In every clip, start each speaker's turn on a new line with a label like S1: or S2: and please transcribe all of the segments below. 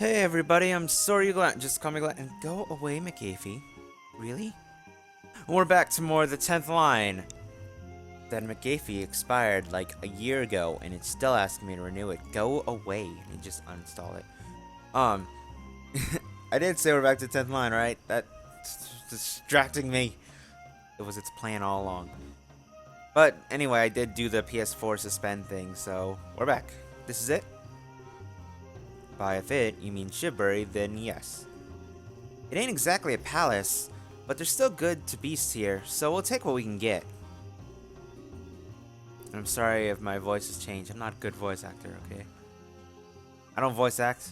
S1: Hey everybody, I'm sorry Glenn. Just call me Glenn. And go away, McAfee. Really? We're back to more of the 10th line. That McAfee expired like a year ago and it's still asking me to renew it. Go away and just uninstall it. Um, I did say we're back to 10th line, right? That's distracting me. It was its plan all along. But anyway, I did do the PS4 suspend thing, so we're back. This is it. By if it, you mean Shivbury, then yes. It ain't exactly a palace, but there's still good to beasts here, so we'll take what we can get. I'm sorry if my voice has changed. I'm not a good voice actor, okay? I don't voice act.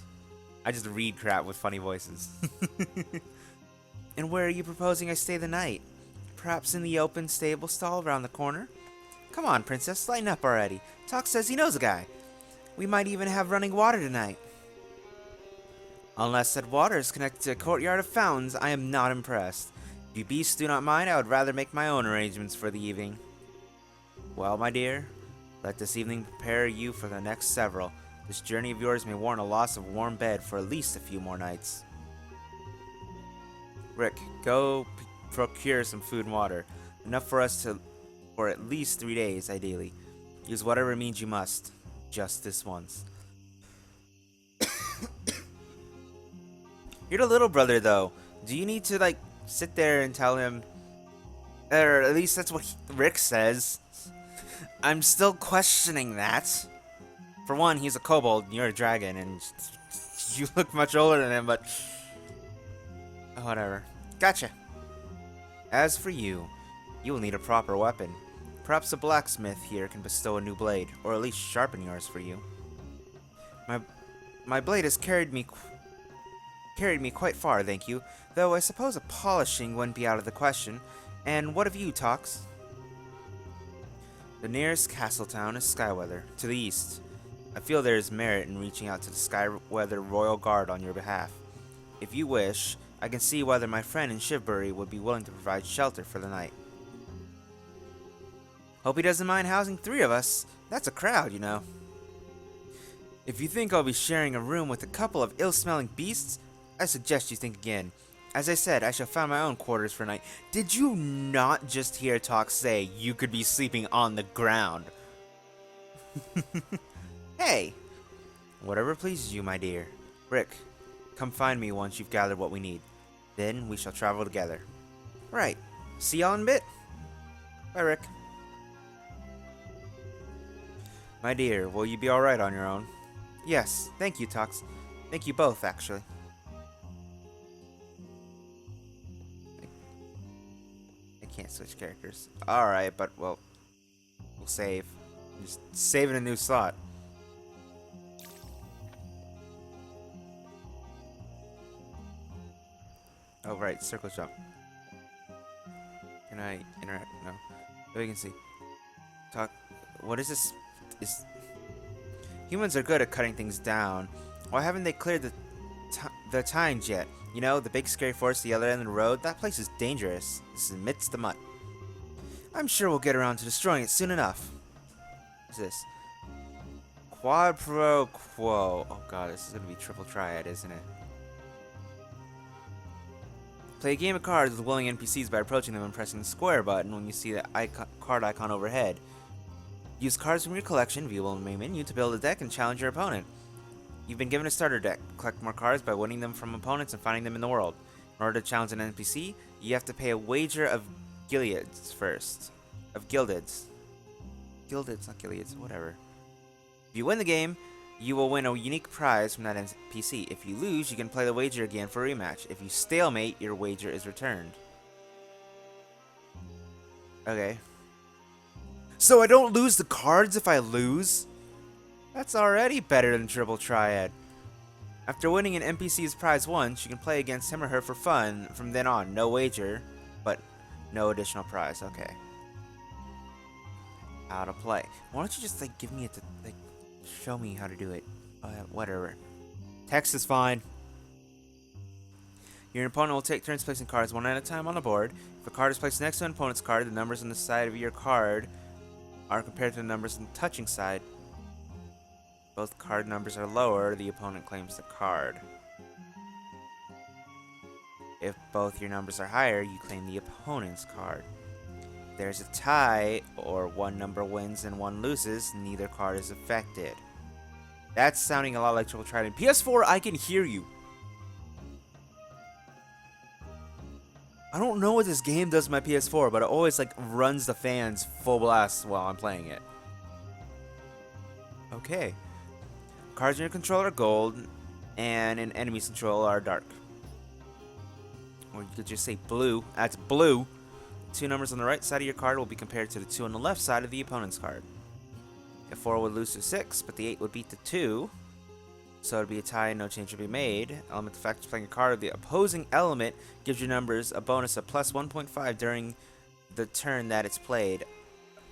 S1: I just read crap with funny voices. And where are you proposing I stay the night? Perhaps in the open stable stall around the corner? Come on, princess, lighten up already. Talk says he knows a guy. We might even have running water tonight. Unless said water is connected to a courtyard of fountains, I am not impressed. If you beasts do not mind, I would rather make my own arrangements for the evening. Well, my dear, let this evening prepare you for the next several. This journey of yours may warrant a loss of warm bed for at least a few more nights. Rick, go procure some food and water. Enough for us for at least 3 days, ideally. Use whatever means you must. Just this once. You're the little brother, though. Do you need to, sit there and tell him... Or at least that's what Rick says. I'm still questioning that. For one, he's a kobold and you're a dragon, and you look much older than him, but... Whatever. Gotcha. As for you, you will need a proper weapon. Perhaps a blacksmith here can bestow a new blade, or at least sharpen yours for you. My blade has carried me quite far, thank you, though I suppose a polishing wouldn't be out of the question. And what of you, Tox? The nearest castle town is Skyweather, to the east. I feel there is merit in reaching out to the Skyweather Royal Guard on your behalf. If you wish, I can see whether my friend in Shivbury would be willing to provide shelter for the night. Hope he doesn't mind housing 3 of us. That's a crowd, you know. If you think I'll be sharing a room with a couple of ill-smelling beasts, I suggest you think again. As I said, I shall find my own quarters for night. Did you not just hear Talk say you could be sleeping on the ground? Hey! Whatever pleases you, my dear. Rick, come find me once you've gathered what we need. Then we shall travel together. Right. See y'all in a bit. Bye, Rick. My dear, will you be alright on your own? Yes, thank you, Tox. Thank you both, actually. Can't switch characters. Alright, but, well, we'll save. Just save in a new slot. Oh, right, circle jump. Can I interact? No. We can see. Talk. What is this? Humans are good at cutting things down. Why haven't they cleared the tines yet? You know, the big scary forest at the other end of the road? That place is dangerous. This is amidst the mud. I'm sure we'll get around to destroying it soon enough. What's this? Quad pro quo. Oh god, this is going to be triple triad, isn't it? Play a game of cards with willing NPCs by approaching them and pressing the square button when you see the card icon overhead. Use cards from your collection, viewable in the main menu, to build a deck and challenge your opponent. You've been given a starter deck. Collect more cards by winning them from opponents and finding them in the world. In order to challenge an NPC, you have to pay a wager of Gileads first. Of Gildids. Gildids, not Gileads, whatever. If you win the game, you will win a unique prize from that NPC. If you lose, you can play the wager again for a rematch. If you stalemate, your wager is returned. Okay. So I don't lose the cards if I lose? That's already better than Triple Triad. After winning an NPC's prize once, you can play against him or her for fun from then on. No wager, but no additional prize. Okay. How to play. Why don't you just, give me show me how to do it. Whatever. Text is fine. Your opponent will take turns placing cards one at a time on the board. If a card is placed next to an opponent's card, the numbers on the side of your card are compared to the numbers on the touching side. both card numbers are lower, the opponent claims the card. If both your numbers are higher, you claim the opponent's card. If there's a tie, or one number wins and one loses, neither card is affected. That's sounding a lot like Triple Trident. PS4, I can hear you. I don't know what this game does to my PS4, but it always like runs the fans full blast while I'm playing it. Okay. Cards in your control are gold, and in enemy's control are dark. Or you could just say blue. That's blue. Two numbers on the right side of your card will be compared to the two on the left side of the opponent's card. A 4 would lose to 6, but the 8 would beat the 2. So it would be a tie and no change would be made. Element effect: playing a card of the opposing element gives your numbers a bonus of plus 1.5 during the turn that it's played.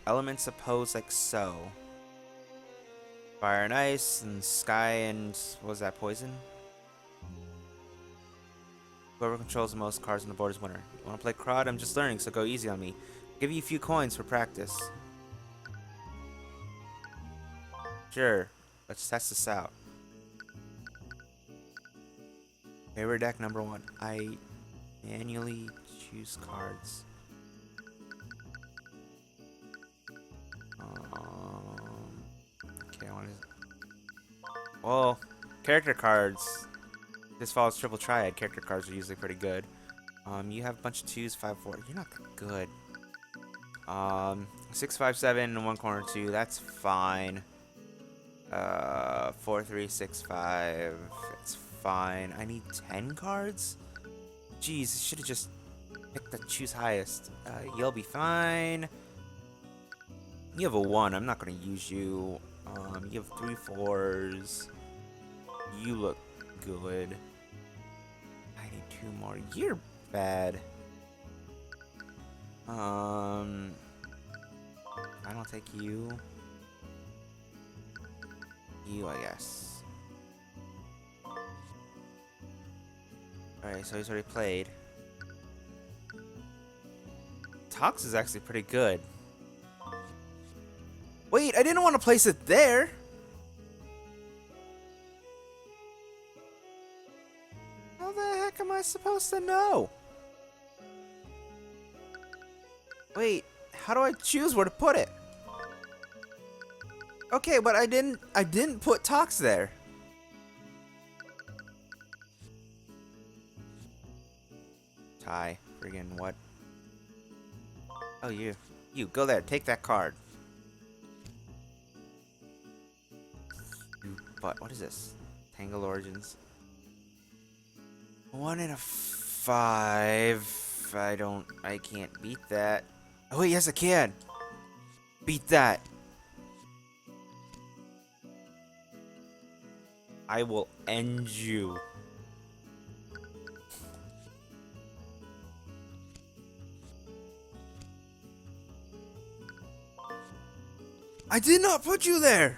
S1: Elements opposed like so. Fire and ice, and sky and... what was that, poison? Whoever controls the most cards on the board is winner. You want to play Crod? I'm just learning, so go easy on me. I'll give you a few coins for practice. Sure. Let's test this out. Favorite deck number 1. I manually choose cards. Okay, I want to... well, character cards. This follows Triple Triad. Character cards are usually pretty good. You have a bunch of 2s, 5, 4. You're not that good. 6, 5, 7, and 1 corner 2. That's fine. 4, 3, 6, 5. It's fine. I need 10 cards? Jeez, I should have just picked the choose highest. You'll be fine. You have a 1. I'm not going to use you. You have 3 4s. You look good. I need 2 more. You're bad. I don't take you. You, I guess. Alright, so he's already played. Tox is actually pretty good. Wait, I didn't want to place it there! How the heck am I supposed to know? Wait, how do I choose where to put it? Okay, but I didn't put Tox there. Tie. Friggin' what? Oh, you go there. Take that card. But what is this? Tangle Origins. 1 and a 5. I can't beat that. Oh wait, yes I can. Beat that. I will end you. I did not put you there.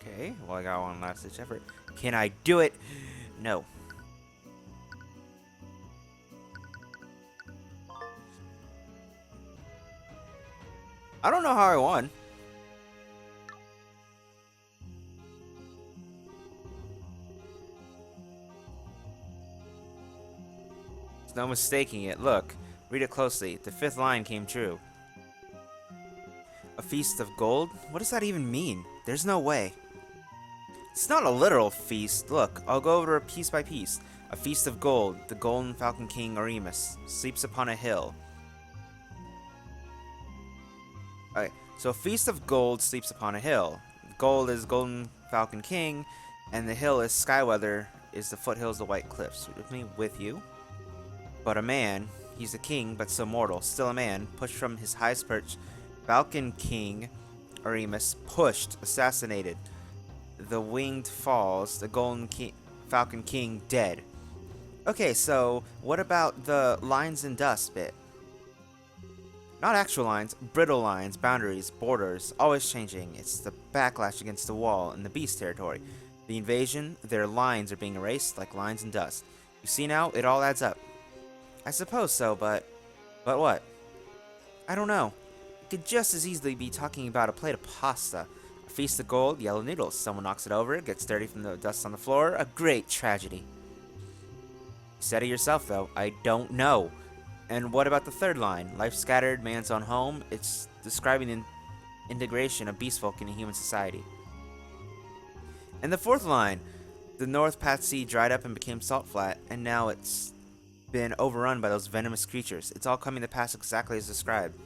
S1: Okay, well I got one last ditch effort. Can I do it? No. I don't know how I won. There's no mistaking it. Look, read it closely. The 5th line came true. A feast of gold? What does that even mean? There's no way. It's not a literal feast. Look, I'll go over it piece by piece. A feast of gold. The golden falcon king Oremus sleeps upon a hill. Alright, so a feast of gold sleeps upon a hill. Gold is golden falcon king, and the hill is Skyweather, is the foothills, the white cliffs. With me, with you. But a man, he's a king, but still mortal, still a man, pushed from his highest perch. Falcon king Oremus pushed, assassinated. The winged falls, the golden falcon king dead. Okay, so what about the lines and dust bit? Not actual lines, brittle lines, boundaries, borders, always changing. It's the backlash against the wall in the beast territory. The invasion, their lines are being erased like lines in dust. You see now, it all adds up. I suppose so, but... But what? I don't know. You could just as easily be talking about a plate of pasta. A feast of gold, yellow noodles. Someone knocks it over, it gets dirty from the dust on the floor. A great tragedy. You said it yourself, though. I don't know. And what about the third line? Life scattered, man's own home. It's describing the integration of beast folk into human society. And the fourth line. The North Path Sea dried up and became salt flat, and now it's been overrun by those venomous creatures. It's all coming to pass exactly as described.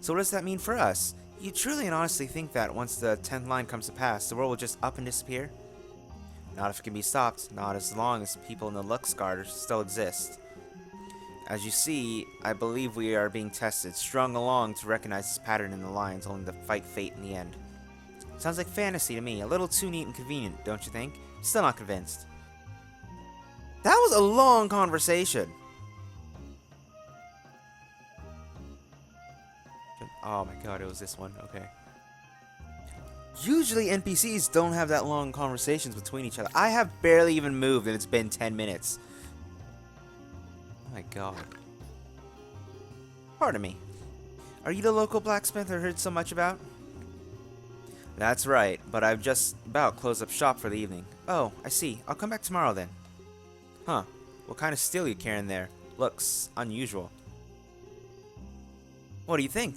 S1: So what does that mean for us? You truly and honestly think that once the 10th line comes to pass, the world will just up and disappear? Not if it can be stopped, not as long as people in the Luxgard still exist. As you see, I believe we are being tested, strung along to recognize this pattern in the lines, only to fight fate in the end. Sounds like fantasy to me, a little too neat and convenient, don't you think? Still not convinced. That was a long conversation. Oh my god, it was this one. Okay. Usually NPCs don't have that long conversations between each other. I have barely even moved and it's been 10 minutes. Oh my god. Pardon me. Are you the local blacksmith I heard so much about? That's right, but I've just about closed up shop for the evening. Oh, I see. I'll come back tomorrow then. Huh. What kind of steel you carrying there? Looks unusual. What do you think?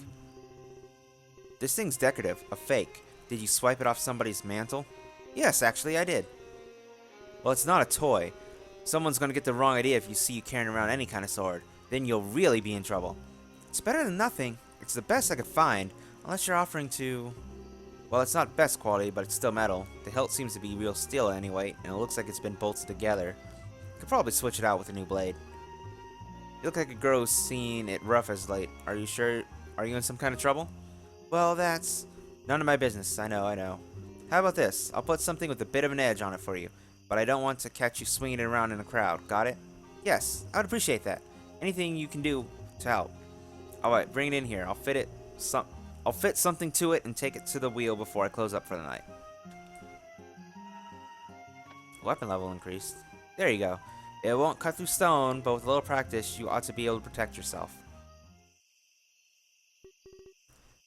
S1: This thing's decorative, a fake. Did you swipe it off somebody's mantle? Yes, actually I did. Well, it's not a toy. Someone's gonna get the wrong idea if you see you carrying around any kind of sword. Then you'll really be in trouble. It's better than nothing. It's the best I could find, unless you're offering to... Well, it's not best quality, but it's still metal. The hilt seems to be real steel anyway, and it looks like it's been bolted together. Could probably switch it out with a new blade. You look like a girl who's seen it rough as late. Are you sure? Are you in some kind of trouble? Well, that's none of my business. I know. How about this? I'll put something with a bit of an edge on it for you, but I don't want to catch you swinging it around in a crowd. Got it? Yes, I would appreciate that. Anything you can do to help. Alright, bring it in here. I'll fit something to it and take it to the wheel before I close up for the night. Weapon level increased. There you go. It won't cut through stone, but with a little practice, you ought to be able to protect yourself.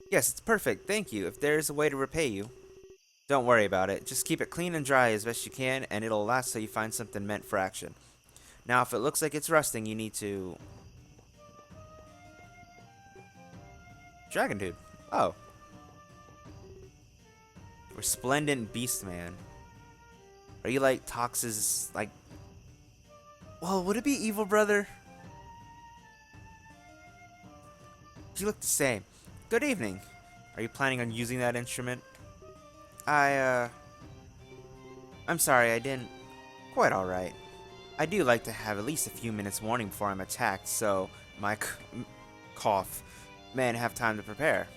S1: Yes, it's perfect. Thank you. If there's a way to repay you, don't worry about it. Just keep it clean and dry as best you can, and it'll last till you find something meant for action. Now, if it looks like it's rusting, you need to... Dragon Dude. Oh. Resplendent Beastman. Are you like Tox's, like... Well, would it be Evil Brother? You look the same. Good evening. Are you planning on using that instrument? I'm sorry, I didn't... Quite alright. I do like to have at least a few minutes warning before I'm attacked, so my cough may have time to prepare.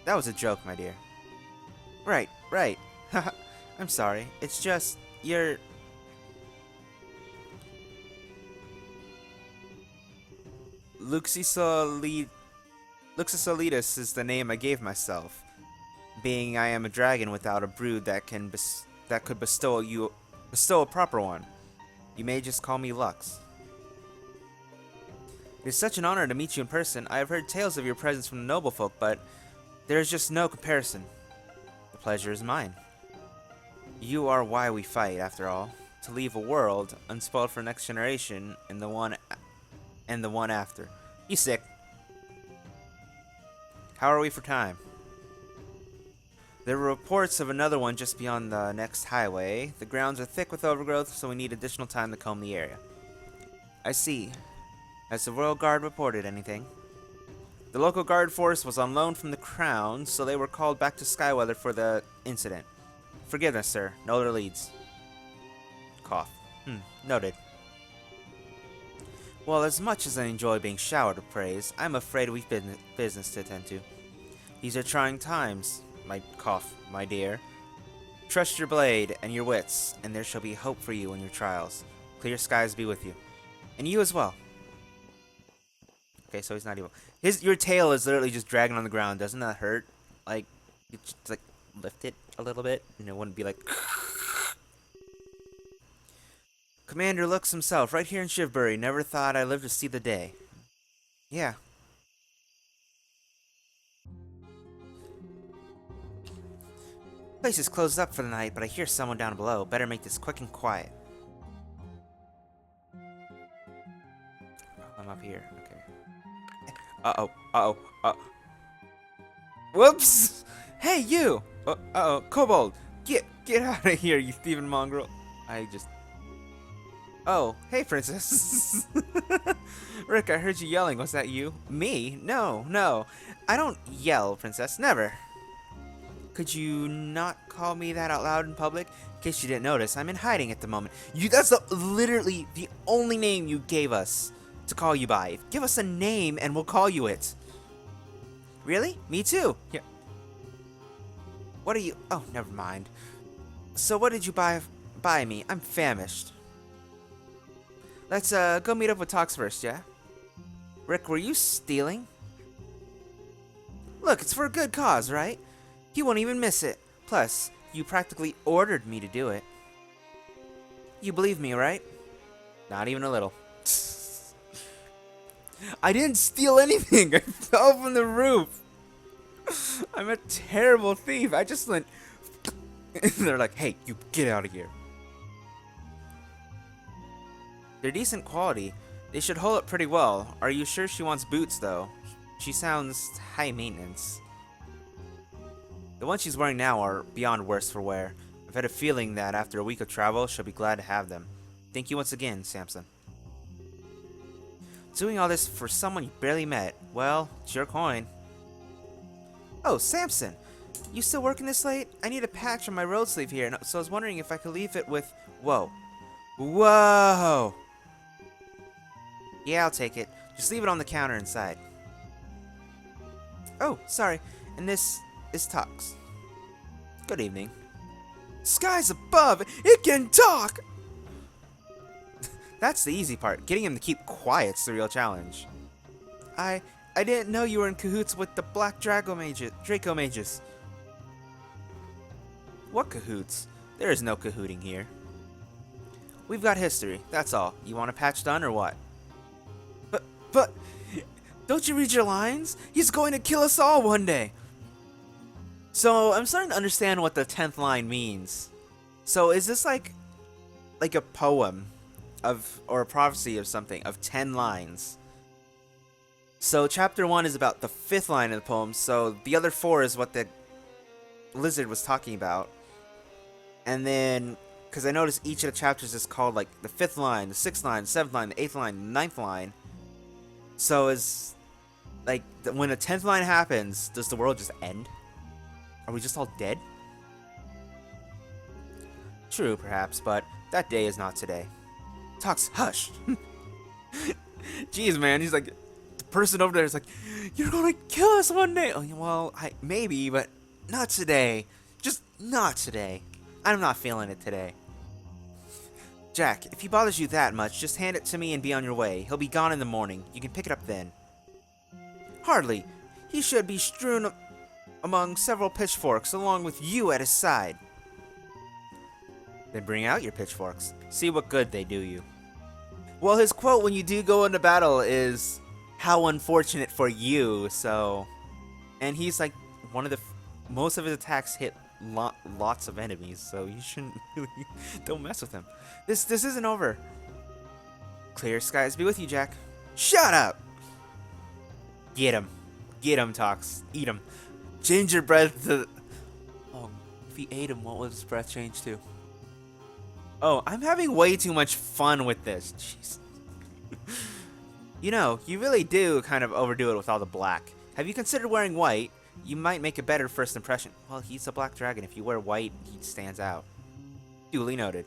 S1: That was a joke, my dear. Right. I'm sorry. It's just, you're... Luxisolitus is the name I gave myself. Being I am a dragon without a brood that could bestow a proper one. You may just call me Lux. It is such an honor to meet you in person. I have heard tales of your presence from the noble folk, but there is just no comparison. The pleasure is mine. You are why we fight, after all. To leave a world unspoiled for next generation and the one after. You sick? How are we for time? There were reports of another one just beyond the next highway. The grounds are thick with overgrowth, so we need additional time to comb the area. I see. Has the Royal Guard reported anything? The local guard force was on loan from the Crown, so they were called back to Skyweather for the incident. Forgiveness, sir. No other leads. Cough. Noted. Well, as much as I enjoy being showered with praise, I'm afraid we've business to attend to. These are trying times, my dear. Trust your blade and your wits, and there shall be hope for you in your trials. Clear skies be with you. And you as well. Okay, so he's not evil. Your tail is literally just dragging on the ground. Doesn't that hurt? Like, you just like lift it a little bit, and it wouldn't be like. Commander Lux himself, right here in Shivbury. Never thought I'd live to see the day. Yeah. Place is closed up for the night, but I hear someone down below. Better make this quick and quiet. I'm up here. Okay. Uh-oh. Uh-oh. Whoops! Hey, you! Uh-oh. Kobold! Get out of here, you thieving mongrel. I just... Oh, hey, princess. Rick, I heard you yelling. Was that you? Me? No. I don't yell, princess. Never. Could you not call me that out loud in public? In case you didn't notice, I'm in hiding at the moment. That's literally the only name you gave us to call you by. Give us a name and we'll call you it. Really? Me too. Yeah. What are you... Oh, never mind. So what did you buy me? I'm famished. Let's go meet up with Tox first, yeah? Rick, were you stealing? Look, it's for a good cause, right? He won't even miss it. Plus, you practically ordered me to do it. You believe me, right? Not even a little. I didn't steal anything. I fell from the roof. I'm a terrible thief. I just went... They're like, hey, you get out of here. They're decent quality. They should hold up pretty well. Are you sure she wants boots, though? She sounds high maintenance. The ones she's wearing now are beyond worse for wear. I've had a feeling that after a week of travel, she'll be glad to have them. Thank you once again, Samson. Doing all this for someone you barely met. Well, it's your coin. Oh, Samson! You still working this late? I need a patch on my road sleeve here, so I was wondering if I could leave it with... Whoa. Whoa! Yeah, I'll take it. Just leave it on the counter inside. Oh, sorry. And this is Tox. Good evening. Skies above! It can talk! That's the easy part. Getting him to keep quiet's the real challenge. I didn't know you were in cahoots with the Black Draco Mages. What cahoots? There is no cahooting here. We've got history, that's all. You want a patch done or what? But, don't you read your lines? He's going to kill us all one day. So, I'm starting to understand what the 10th line means. So, is this like a poem or a prophecy of something, of 10 lines? So, chapter 1 is about the 5th line of the poem, so the other 4 is what the lizard was talking about. And then, because I noticed each of the chapters is called like the 5th line, the 6th line, the 7th line, the 8th line, the 9th line. So is like when the 10th line happens, does the world just end? Are we just all dead? True, perhaps, but that day is not today. Tox, hush. Jeez, man, he's like, the person over there is like, you're gonna kill us one day. Oh, well, maybe, but not today. Just not today. I'm not feeling it today. Jack, if he bothers you that much, just hand it to me and be on your way. He'll be gone in the morning. You can pick it up then. Hardly. He should be strewn among several pitchforks, along with you at his side. Then bring out your pitchforks. See what good they do you. Well, his quote when you do go into battle is, how unfortunate for you, so... And he's like, most of his attacks hit lots of enemies, so you shouldn't really... Don't mess with him. This isn't over. Clear skies be with you, Jack. Shut up! Get him. Get him, Tox. Eat him. Change your breath to... Oh, if he ate him, what would his breath change to? Oh, I'm having way too much fun with this. Jeez. You know, you really do kind of overdo it with all the black. Have you considered wearing white? You might make a better first impression. Well, he's a black dragon. If you wear white, he stands out. Duly noted.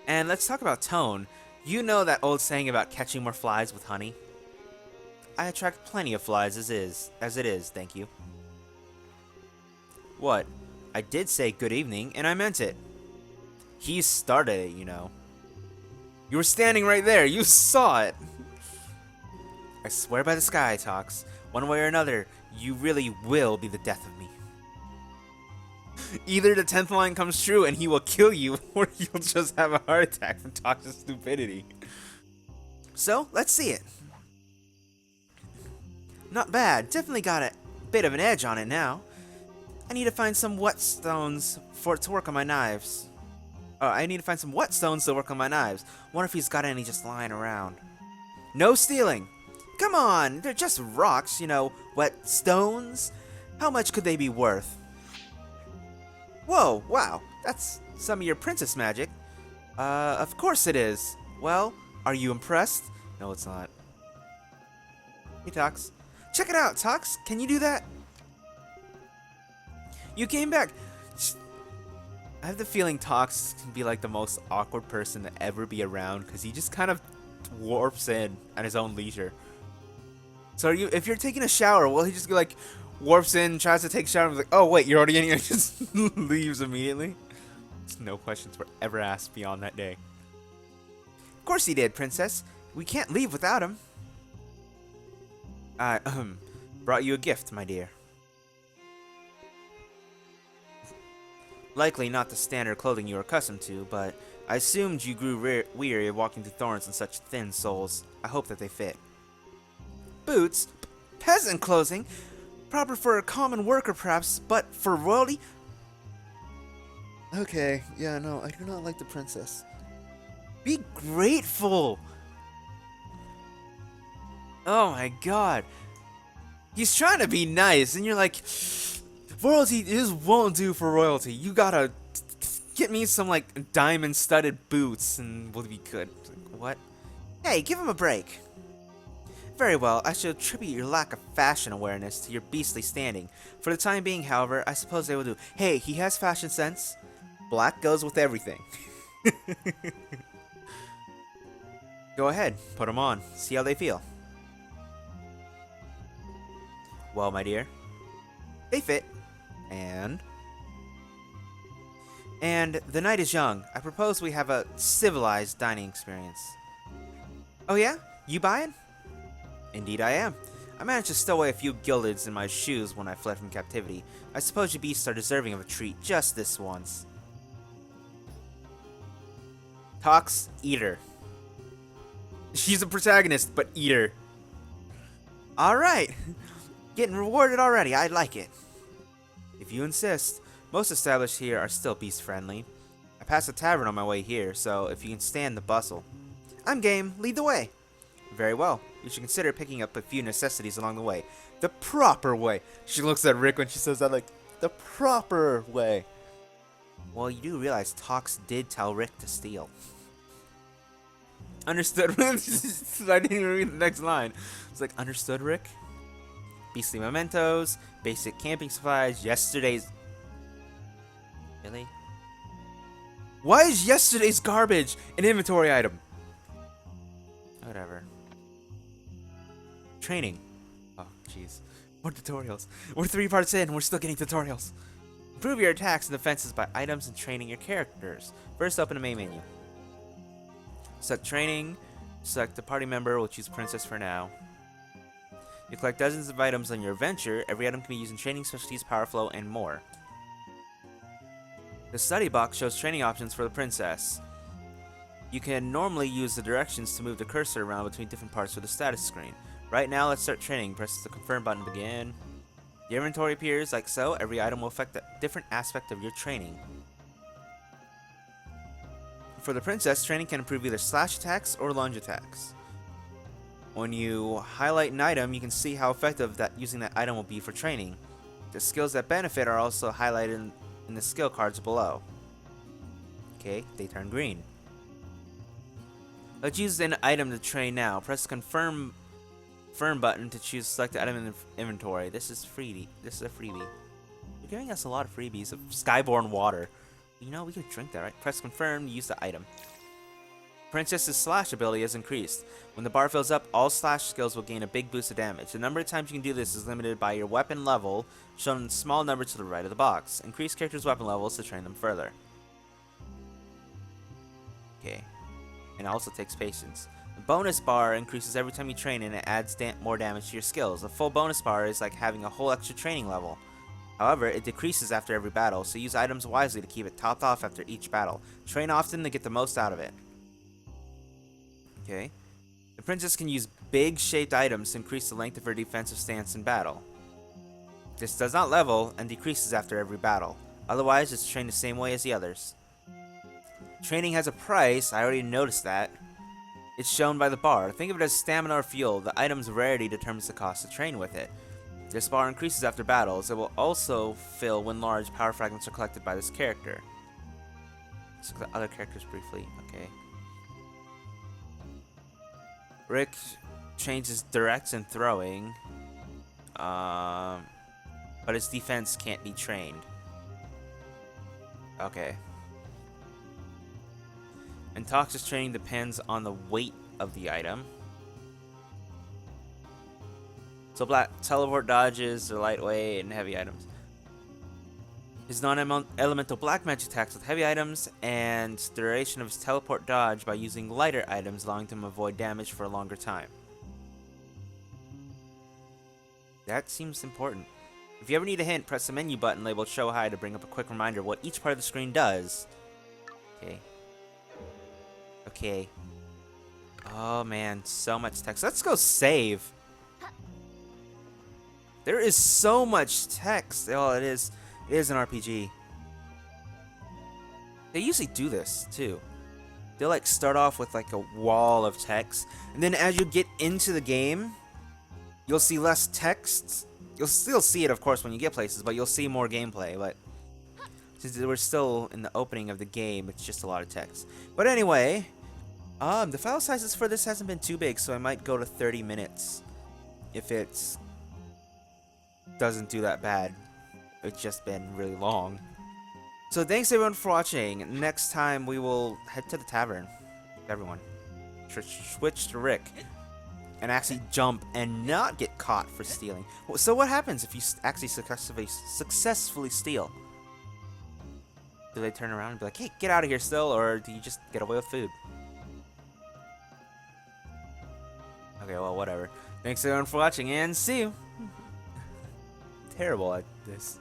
S1: And let's talk about tone. You know that old saying about catching more flies with honey? I attract plenty of flies as it is, thank you. What? I did say good evening, and I meant it. He started it, you know. You were standing right there. You saw it. I swear by the sky, Tox. One way or another, you really will be the death of me. Either the 10th line comes true and he will kill you, or you'll just have a heart attack from Tox's stupidity. So, let's see it. Not bad. Definitely got a bit of an edge on it now. I need to find some whetstones for it to work on my knives. I need to find some whetstones to work on my knives. Wonder if he's got any just lying around. No stealing! Come on! They're just rocks, you know, whetstones. How much could they be worth? Whoa, wow. That's some of your princess magic. Of course it is. Well, are you impressed? No, it's not. Hey, Tox. Check it out, Tox. Can you do that? You came back. I have the feeling Tox can be like the most awkward person to ever be around because he just kind of warps in at his own leisure. So if you're taking a shower, will he just like warps in, tries to take a shower, and is like, oh wait, you're already in here, and just leaves immediately? No questions were ever asked beyond that day. Of course he did, Princess. We can't leave without him. I brought you a gift, my dear. Likely not the standard clothing you are accustomed to, but I assumed you grew weary of walking through thorns in such thin soles. I hope that they fit. Boots? Peasant clothing? Proper for a common worker, perhaps, but for royalty? Okay, yeah, no, I do not like the princess. Be grateful! Oh my god. He's trying to be nice, and you're like, royalty won't do for royalty. You gotta get me some, like, diamond-studded boots, and we'll be good. Like, what? Hey, give him a break. Very well, I shall attribute your lack of fashion awareness to your beastly standing. For the time being, however, I suppose they will do. Hey, he has fashion sense. Black goes with everything. Go ahead, put them on. See how they feel. Well, my dear, they fit. And the night is young. I propose we have a civilized dining experience. Oh yeah? You buying? Indeed I am. I managed to stow away a few guildeds in my shoes when I fled from captivity. I suppose you beasts are deserving of a treat just this once. Tox, eat her. She's a protagonist, but eat her. Alright. Getting rewarded already. I like it. If you insist. Most established here are still beast friendly. I passed a tavern on my way here, so if you can stand the bustle. I'm game. Lead the way. Very well. You should consider picking up a few necessities along the way. The proper way. She looks at Rick when she says that, like, the proper way. Well, you do realize Tox did tell Rick to steal. Understood. I didn't even read the next line. It's like, understood, Rick? Beastly mementos, basic camping supplies, yesterday's... Really? Why is yesterday's garbage an inventory item? Whatever. Training. Oh, jeez. More tutorials. We're 3 parts in, we're still getting tutorials. Improve your attacks and defenses by items and training your characters. First, open the main menu. Select training. Select the party member. We'll choose Princess for now. You collect dozens of items on your adventure. Every item can be used in training, specialties, power flow, and more. The study box shows training options for the princess. You can normally use the directions to move the cursor around between different parts of the status screen. Right now, let's start training. Press the confirm button to begin. The inventory appears like so. Every item will affect a different aspect of your training. For the princess, training can improve either slash attacks or lunge attacks. When you highlight an item, you can see how effective using that item will be for training. The skills that benefit are also highlighted in the skill cards below. Okay, they turn green. Let's use an item to train now. Press the confirm button to choose select item in the inventory. This is a freebie. You're giving us a lot of freebies of Skyborn water. You know, we could drink that, right? Press confirm to use the item. Princess's slash ability is increased. When the bar fills up, all slash skills will gain a big boost of damage. The number of times you can do this is limited by your weapon level, shown in a small number to the right of the box. Increase characters' weapon levels to train them further. Okay. And it also takes patience. The bonus bar increases every time you train and it adds more damage to your skills. A full bonus bar is like having a whole extra training level. However, it decreases after every battle, so use items wisely to keep it topped off after each battle. Train often to get the most out of it. Okay. The princess can use big shaped items to increase the length of her defensive stance in battle. This does not level and decreases after every battle. Otherwise, it's trained the same way as the others. Training has a price, I already noticed that. It's shown by the bar. Think of it as stamina or fuel. The item's rarity determines the cost to train with it. This bar increases after battles. It will also fill when large power fragments are collected by this character. Let's look at the other characters briefly. Okay. Rick changes direct and throwing. But his defense can't be trained. Okay. And Tox's training depends on the weight of the item. So black teleport dodges are lightweight and heavy items. His non-elemental black magic attacks with heavy items and the duration of his teleport dodge by using lighter items, allowing him to avoid damage for a longer time. That seems important. If you ever need a hint, press the menu button labeled Show High to bring up a quick reminder of what each part of the screen does. Okay. Okay. Oh man, so much text. Let's go save. There is so much text. Oh, it is an RPG. They usually do this too. They'll like start off with like a wall of text, and then as you get into the game, you'll see less text. You'll still see it, of course, when you get places, but you'll see more gameplay. But since we're still in the opening of the game, it's just a lot of text. But anyway, the file sizes for this hasn't been too big, so I might go to 30 minutes if it's doesn't do that bad. It's just been really long. So thanks everyone for watching. Next time we will head to the tavern. Everyone. Switch to Rick. And actually jump and not get caught for stealing. So what happens if you actually successfully steal? Do they turn around and be like, hey, get out of here still? Or do you just get away with food? Okay, well, whatever. Thanks everyone for watching and see you. Terrible at this.